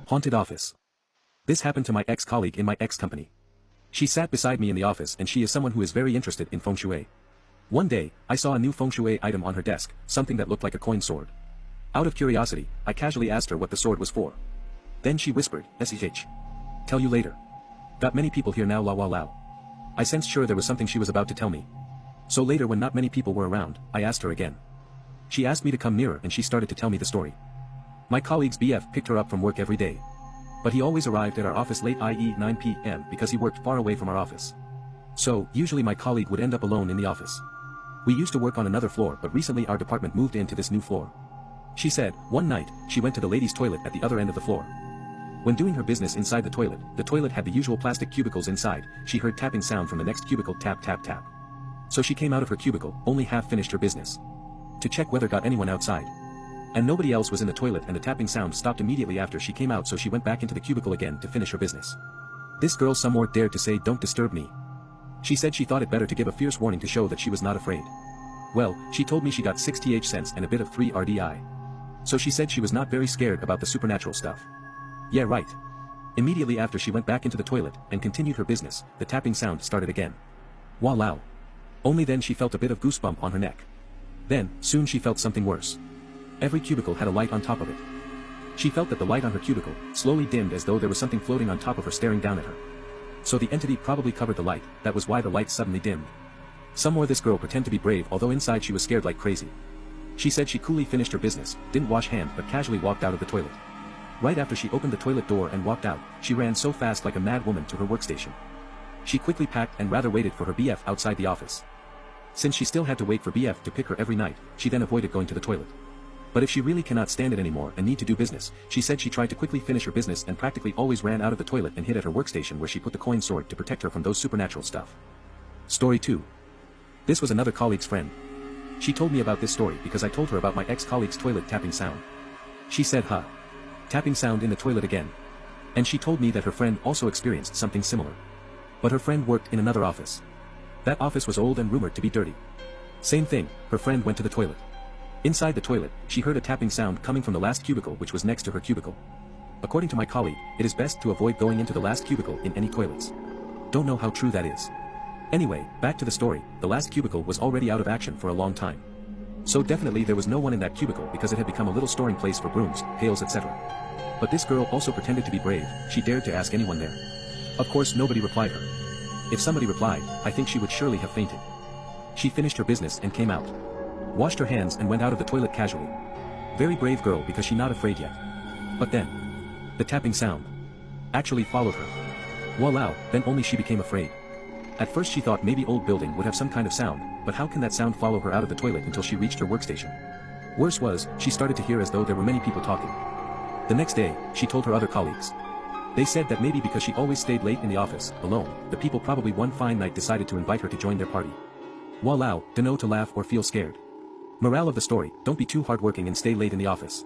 Haunted office. This happened to my ex-colleague in my ex-company. She sat beside me in the office and she is someone who is very interested in feng shui. One day, I saw a new feng shui item on her desk, something that looked like a coin sword. Out of curiosity, I casually asked her what the sword was for. Then she whispered, "SH. Tell you later. Got many people here now, la la la." I sensed sure there was something she was about to tell me. So later when not many people were around, I asked her again. She asked me to come nearer and she started to tell me the story. My colleague's BF picked her up from work every day. But he always arrived at our office late, i.e. 9 p.m. because he worked far away from our office. So, usually my colleague would end up alone in the office. We used to work on another floor but recently our department moved into this new floor. She said, one night, she went to the ladies' toilet at the other end of the floor. When doing her business inside the toilet had the usual plastic cubicles inside, she heard tapping sound from the next cubicle, tap tap tap. So she came out of her cubicle, only half finished her business. To check whether got anyone outside. And nobody else was in the toilet and the tapping sound stopped immediately after she came out, so she went back into the cubicle again to finish her business. This girl some more dared to say, "Don't disturb me." She said she thought it better to give a fierce warning to show that she was not afraid. Well, she told me she got 6 th cents and a bit of 3 RDI. So she said she was not very scared about the supernatural stuff. Yeah, right. Immediately after she went back into the toilet and continued her business, the tapping sound started again. Wow. Only then she felt a bit of goosebump on her neck. Then, soon she felt something worse. Every cubicle had a light on top of it. She felt that the light on her cubicle slowly dimmed as though there was something floating on top of her staring down at her. So the entity probably covered the light, that was why the light suddenly dimmed. Some more this girl pretended to be brave although inside she was scared like crazy. She said she coolly finished her business, didn't wash hands but casually walked out of the toilet. Right after she opened the toilet door and walked out, she ran so fast like a mad woman to her workstation. She quickly packed and rather waited for her BF outside the office. Since she still had to wait for BF to pick her every night, she then avoided going to the toilet. But if she really cannot stand it anymore and need to do business, she said she tried to quickly finish her business and practically always ran out of the toilet and hid at her workstation where she put the coin sword to protect her from those supernatural stuff. Story 2. This was another colleague's friend. She told me about this story because I told her about my ex-colleague's toilet tapping sound. She said, "Huh. Tapping sound in the toilet again." And she told me that her friend also experienced something similar. But her friend worked in another office. That office was old and rumored to be dirty. Same thing, her friend went to the toilet. Inside the toilet, she heard a tapping sound coming from the last cubicle which was next to her cubicle. According to my colleague, it is best to avoid going into the last cubicle in any toilets. Don't know how true that is. Anyway, back to the story, the last cubicle was already out of action for a long time. So definitely there was no one in that cubicle because it had become a little storing place for brooms, pails, etc. But this girl also pretended to be brave, she dared to ask anyone there. Of course nobody replied her. If somebody replied, I think she would surely have fainted. She finished her business and came out. Washed her hands and went out of the toilet casually. Very brave girl because she not afraid yet. But then, the tapping sound actually followed her. Voila, then only she became afraid. At first she thought maybe old building would have some kind of sound, but how can that sound follow her out of the toilet until she reached her workstation? Worse was, she started to hear as though there were many people talking. The next day, she told her other colleagues. They said that maybe because she always stayed late in the office, alone, the people probably one fine night decided to invite her to join their party. Voila, to know to laugh or feel scared. Morale of the story, don't be too hardworking and stay late in the office.